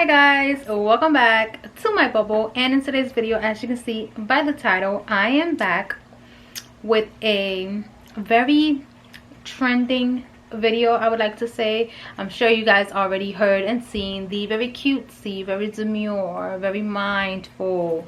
Hi guys, welcome back to my bubble. And in today's video, as you can see by the title, I am back with a very trending video, I would like to say. I'm sure you guys already heard and seen the very cutesy, very demure, very mindful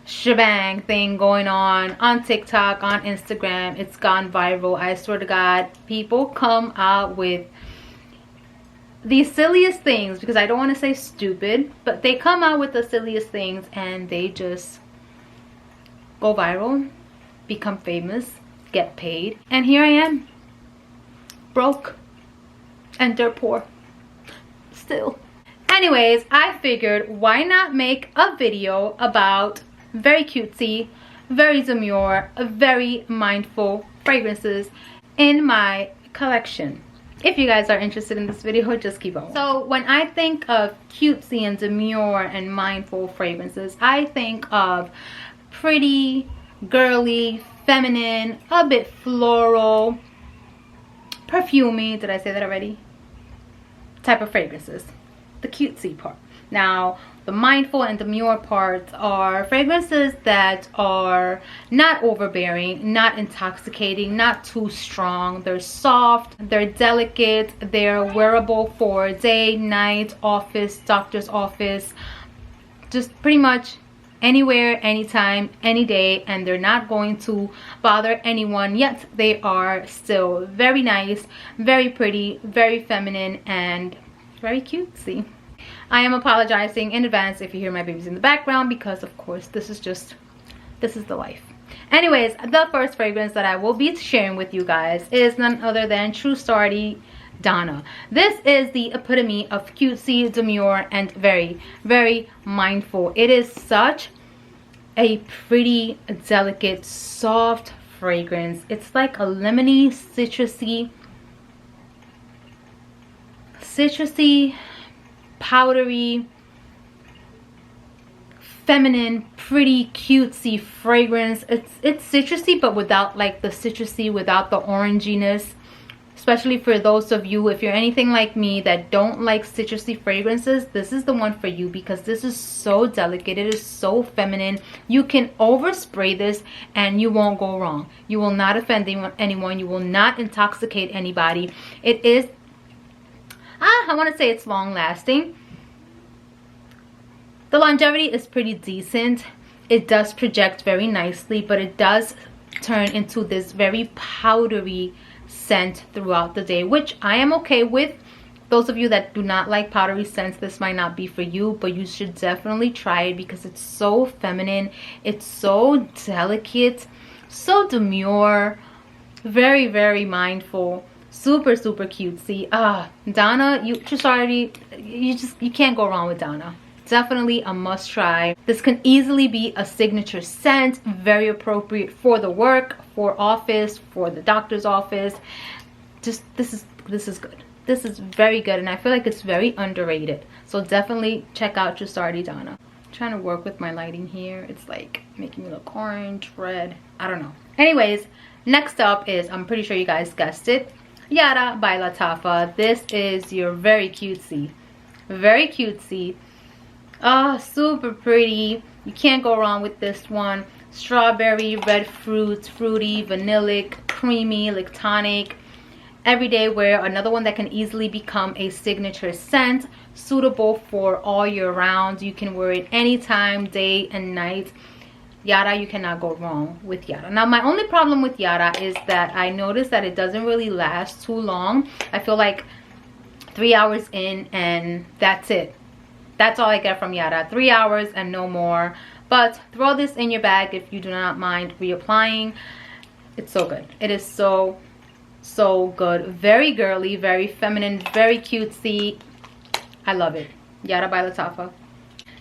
shebang thing going on TikTok, on Instagram. It's gone viral. I swear to God, people come out with the silliest things, because I don't want to say stupid, but they come out with the silliest things and they just go viral, become famous, get paid, and here I am, broke and dirt poor still. Anyways, I figured why not make a video about very cutesy, very demure, very mindful fragrances in my collection. If you guys are interested in this video, just keep on. So when I think of cutesy and demure and mindful fragrances, I think of pretty, girly, feminine, a bit floral, perfumey, did I say that already? Type of fragrances. The cutesy part. Now, the mindful and demure parts are fragrances that are not overbearing, not intoxicating, not too strong. They're soft, they're delicate, they're wearable for day, night, office, doctor's office, just pretty much anywhere, anytime, any day, and they're not going to bother anyone, yet they are still very nice, very pretty, very feminine, and very cutesy. I am apologizing in advance if you hear my babies in the background, because of course this is the life. Anyways, the first fragrance that I will be sharing with you guys is none other than Trussardi Donna. This is the epitome of cutesy, demure, and very, very mindful. It is such a pretty, delicate, soft fragrance. It's like a lemony, citrusy, powdery, feminine, pretty cutesy fragrance. It's citrusy, but without like the citrusy, without the oranginess. Especially for those of you, if you're anything like me that don't like citrusy fragrances, this is the one for you, because this is so delicate. It is so feminine. You can overspray this and you won't go wrong. You will not offend anyone. You will not intoxicate anybody. It is, I want to say it's long lasting. The longevity is pretty decent. It does project very nicely, but it does turn into this very powdery scent throughout the day, which I am okay with. Those of you that do not like powdery scents, this might not be for you, but you should definitely try it, because it's so feminine, it's so delicate, so demure, very, very mindful, super, super cutesy. Donna, Trussardi, you can't go wrong with Donna. Definitely a must try. This can easily be a signature scent, very appropriate for the work, for office, for the doctor's office. Just this is good. This is very good, and I feel like it's very underrated. So definitely check out Trussardi Donna. I'm trying to work with my lighting here. It's like making me look orange, red, I don't know. Anyways, next up is, I'm pretty sure you guys guessed it, Yara by Lattafa. This is your very cutesy, super pretty. You can't go wrong with this one. Strawberry, red fruits, fruity, vanillic, creamy, lactonic, everyday wear. Another one that can easily become a signature scent, suitable for all year round. You can wear it anytime, day and night. Yara, you cannot go wrong with Yara. Now, my only problem with Yara is that I noticed that it doesn't really last too long. I feel like 3 hours in and that's it. That's all I get from Yara. 3 hours and no more. But throw this in your bag if you do not mind reapplying. It's so good. It is so, so good. Very girly, very feminine, very cutesy. I love it. Yara by Lattafa.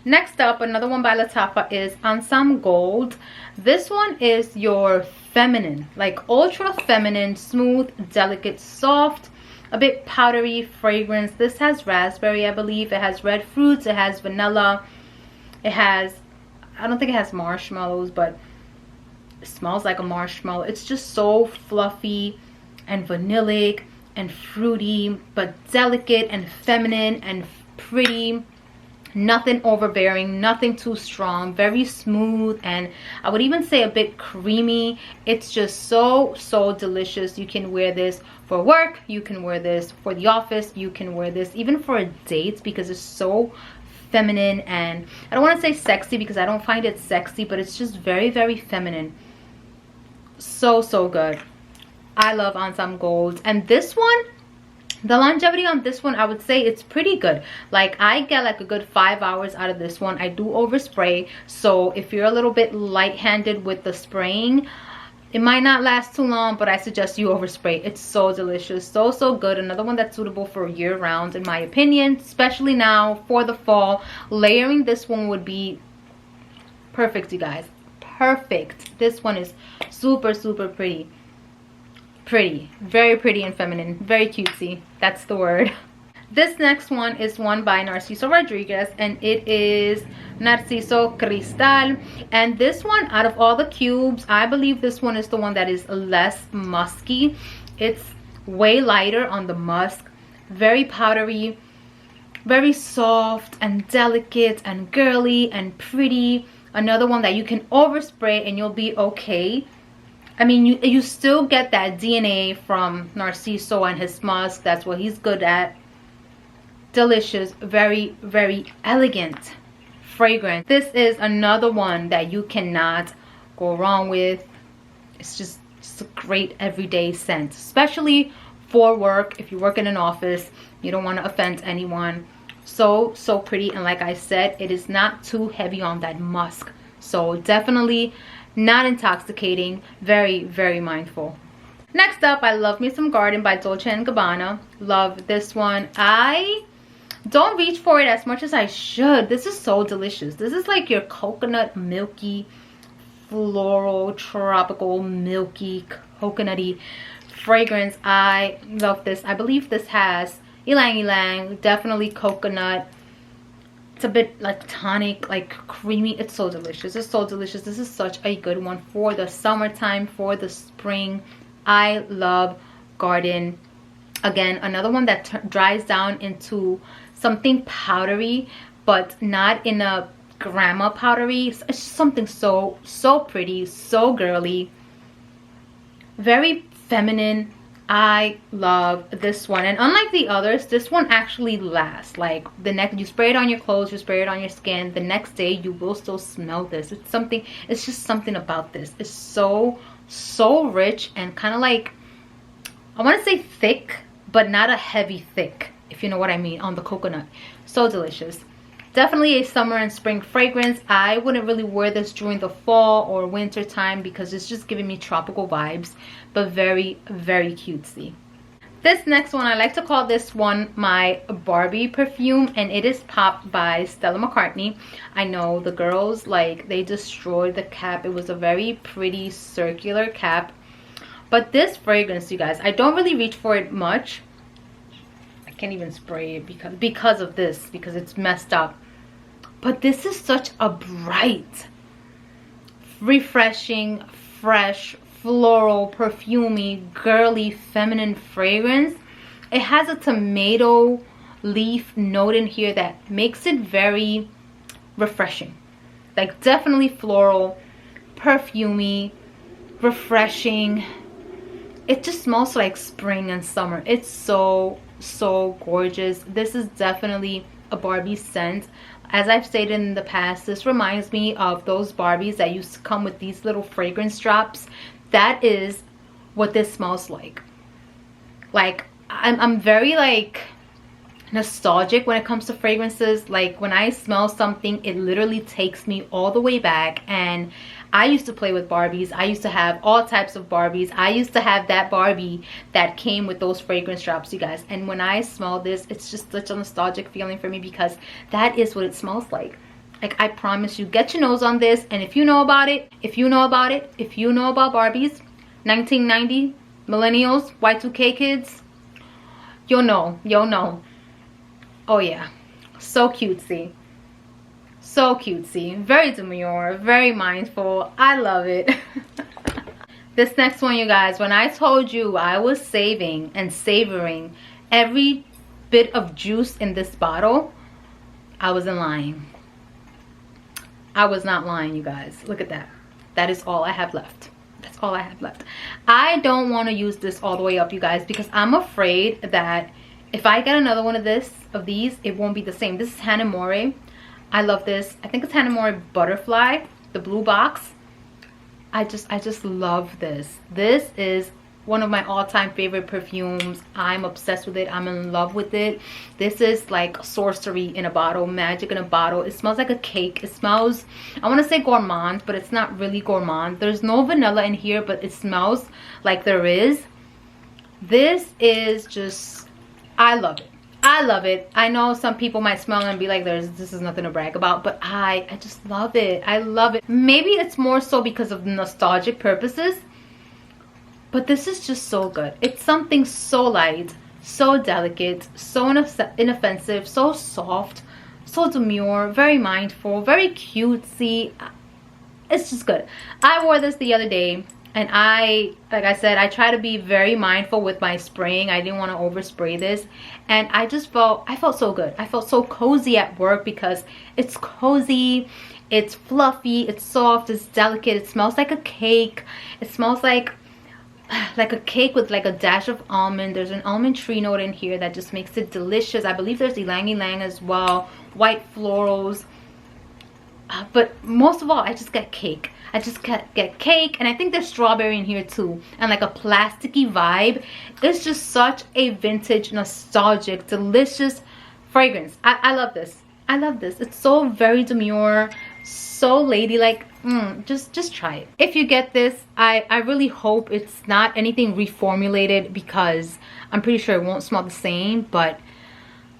Next up, another one by Lattafa is Ansaam Gold. This one is your feminine, like ultra feminine, smooth, delicate, soft, a bit powdery fragrance. This has raspberry, I believe. It has red fruits, it has vanilla, it has, I don't think it has marshmallows, but it smells like a marshmallow. It's just so fluffy and vanillic and fruity, but delicate and feminine and pretty. Nothing overbearing, nothing too strong, very smooth, and I would even say a bit creamy. It's just so delicious. You can wear this for work, you can wear this for the office, you can wear this even for a date because it's so feminine. And I don't want to say sexy because I don't find it sexy, but it's just very feminine. So good. I love Ansaam Gold. And this one, the longevity on this one, I would say it's pretty good. Like, I get like a good 5 hours out of this one. I do overspray, so if you're a little bit light-handed with the spraying, it might not last too long, but I suggest you overspray. It's so delicious, so good. Another one that's suitable for year-round in my opinion, especially now for the fall. Layering this one would be perfect, you guys. Perfect. This one is super pretty. Very pretty and feminine, very cutesy. That's the word. This next one is one by Narciso Rodriguez, and it is Narciso Crystal. And this one, out of all the cubes, I believe this one is the one that is less musky. It's way lighter on the musk, very powdery, very soft and delicate and girly and pretty. Another one that you can overspray and you'll be okay. I mean, you still get that DNA from Narciso and his musk. That's what he's good at. Delicious, very elegant fragrance. This is another one that you cannot go wrong with. It's just a great everyday scent, especially for work. If you work in an office, you don't want to offend anyone. So pretty, and like I said, it is not too heavy on that musk, so definitely not intoxicating. Very mindful. Next up, I love me some Garden by Dolce & Gabbana. Love this one. I don't reach for it as much as I should. This is so delicious. This is like your coconut, milky, floral, tropical, milky, coconutty fragrance. I love this. I believe this has ylang ylang, definitely coconut. It's a bit like tonic, like creamy. It's so delicious. It's so delicious. This is such a good one for the summertime, for the spring. I love Garden. Again, another one that dries down into something powdery, but not in a grandma powdery. It's just something so pretty, so girly, very feminine. I love this one, and unlike the others, this one actually lasts. Like, the next, you spray it on your clothes, you spray it on your skin, the next day you will still smell this. It's just something about this. It's so rich and kind of like, I want to say thick, but not a heavy thick, if you know what I mean, on the coconut. So delicious. Definitely a summer and spring fragrance. I wouldn't really wear this during the fall or winter time because it's just giving me tropical vibes, but very cutesy. This next one, I like to call this one my Barbie perfume, and it is Pop by Stella McCartney. I know the girls, like, they destroyed the cap. It was a very pretty circular cap, but this fragrance, you guys, I don't really reach for it much. I can't even spray it because of this, because it's messed up. But this is such a bright, refreshing, fresh, floral, perfumey, girly, feminine fragrance. It has a tomato leaf note in here that makes it very refreshing. Like, definitely floral, perfumey, refreshing. It just smells like spring and summer. It's so gorgeous. This is definitely a Barbie scent. As I've stated in the past, this reminds me of those Barbies that used to come with these little fragrance drops. That is what this smells like. Like, I'm very like nostalgic when it comes to fragrances. Like, when I smell something, it literally takes me all the way back. And I used to play with Barbies. I used to have all types of Barbies. I used to have that Barbie that came with those fragrance drops, you guys. And when I smell this, it's just such a nostalgic feeling for me because that is what it smells like. Like, I promise you, get your nose on this. And if you know about it, if you know about Barbies, 1990, millennials, Y2K kids, you'll know. Oh yeah, so cutesy. So cutesy, very demure, very mindful. I love it. This next one, you guys, when I told you I was saving and savoring every bit of juice in this bottle, I wasn't lying. I was not lying, you guys. Look at that. That is all I have left. That's all I have left. I don't want to use this all the way up, you guys, because I'm afraid that if I get another one of these, it won't be the same. This is Hanae Mori. I love this. I think it's Hanae Mori Butterfly, the blue box. I just love this. This is one of my all-time favorite perfumes. I'm obsessed with it. I'm in love with it. This is like sorcery in a bottle, magic in a bottle. It smells like a cake. It smells, I want to say gourmand, but it's not really gourmand. There's no vanilla in here, but it smells like there is. This is just, I love it. I love it. I know some people might smell it and be like, this is nothing to brag about, but I just love it. I love it. Maybe it's more so because of nostalgic purposes, but this is just so good. It's something so light, so delicate, so inoffensive, so soft, so demure, very mindful, very cutesy. It's just good. I wore this the other day, and like I said, I try to be very mindful with my spraying. I didn't want to overspray this, and I felt so good. I felt so cozy at work because it's cozy, it's fluffy, it's soft, it's delicate. It smells like a cake. It smells like a cake with like a dash of almond. There's an almond tree note in here that just makes it delicious. I believe there's ylang ylang as well, white florals, but most of all, I just get cake. I just get cake, and I think there's strawberry in here too, and like a plasticky vibe. It's just such a vintage, nostalgic, delicious fragrance. I love this. I love this. It's so very demure, so ladylike. Just try it. If you get this, I really hope it's not anything reformulated, because I'm pretty sure it won't smell the same, but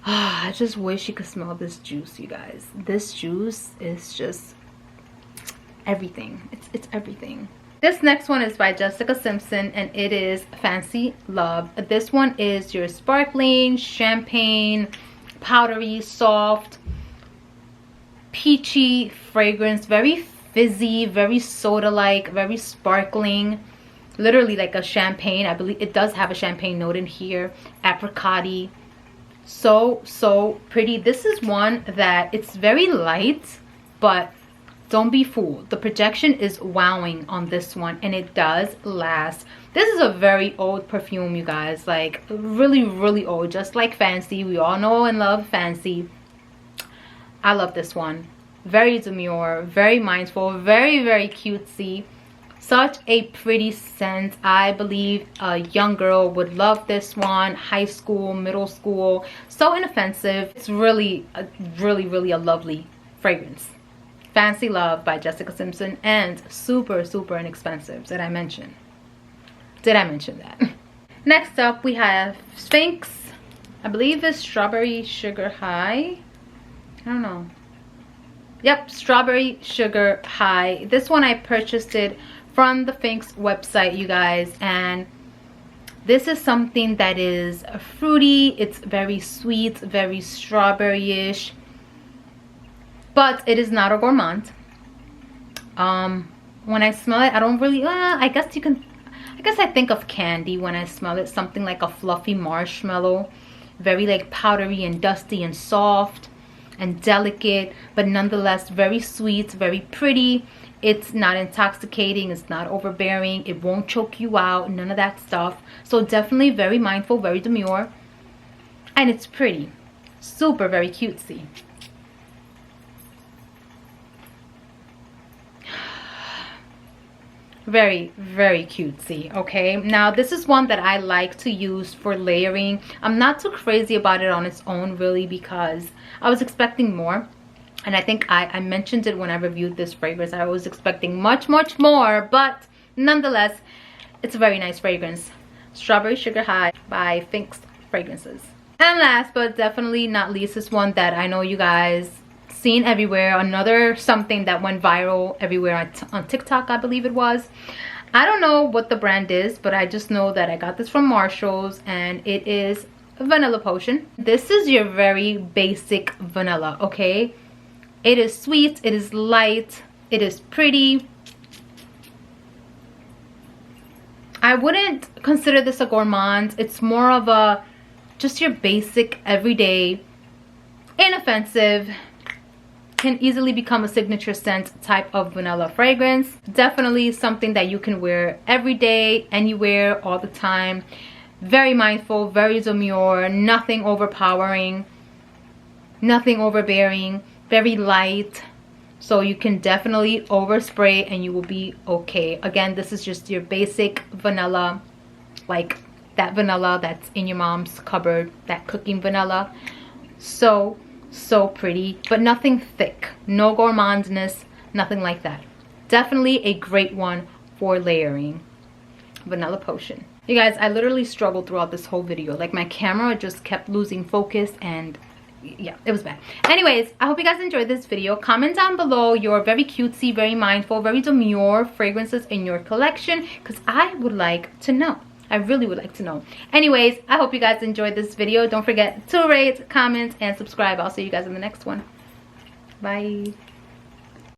I just wish you could smell this juice, you guys. This juice is just everything. It's everything. This next one is by Jessica Simpson, and it is Fancy Love. This one is your sparkling champagne, powdery, soft, peachy fragrance, very fizzy, very soda-like, very sparkling, literally like a champagne. I believe it does have a champagne note in here, apricot-y. So pretty. This is one that it's very light, but don't be fooled. The projection is wowing on this one, and it does last. This is a very old perfume, you guys, like really old, just like Fancy. We all know and love Fancy. I love this one. Very demure, very mindful, very cutesy. Such a pretty scent. I believe a young girl would love this one. High school, middle school. So inoffensive. It's really a lovely fragrance. Fancy Love by Jessica Simpson, and super inexpensive. Did I mention that? Next up we have Sphinx. I believe it's Strawberry Sugar High. I don't know. Yep, Strawberry Sugar High. This one I purchased it from the Sphinx website, you guys, and this is something that is fruity. It's very sweet, very strawberry-ish, but it is not a gourmand. When I smell it, I don't really I guess I think of candy when I smell it. Something like a fluffy marshmallow, very like powdery and dusty and soft and delicate, but nonetheless very sweet, very pretty. It's not intoxicating, it's not overbearing, it won't choke you out, none of that stuff. So definitely very mindful, very demure, and it's pretty. Super very cutesy. Very cutesy. Okay, now this is one that I like to use for layering. I'm not too crazy about it on its own, really, because I was expecting more, and I think I mentioned it when I reviewed this fragrance. I was expecting much more, but nonetheless it's a very nice fragrance. Strawberry Sugar High by Sphinx Fragrances. And last but definitely not least, is one that I know you guys seen everywhere. Another something that went viral everywhere on TikTok, I believe it was. I don't know what the brand is, but I just know that I got this from Marshall's, and it is Vanilla Potion. This is your very basic vanilla, okay? It is sweet, it is light, it is pretty. I wouldn't consider this a gourmand. It's more of a just your basic, everyday, inoffensive, can easily become a signature scent type of vanilla fragrance. Definitely something that you can wear every day, anywhere, all the time. Very mindful, very demure, nothing overpowering, nothing overbearing, very light. So you can definitely overspray and you will be okay. Again, this is just your basic vanilla, like that vanilla that's in your mom's cupboard, that cooking vanilla. So pretty, but nothing thick, no gourmandness, nothing like that. Definitely a great one for layering. Vanilla Potion. You guys, I literally struggled throughout this whole video. Like, my camera just kept losing focus and yeah, it was bad. Anyways, I hope you guys enjoyed this video. Comment down below your very cutesy, very mindful, very demure fragrances in your collection, because I would like to know. I really would like to know. Anyways, I hope you guys enjoyed this video. Don't forget to rate, comment, and subscribe. I'll see you guys in the next one. Bye.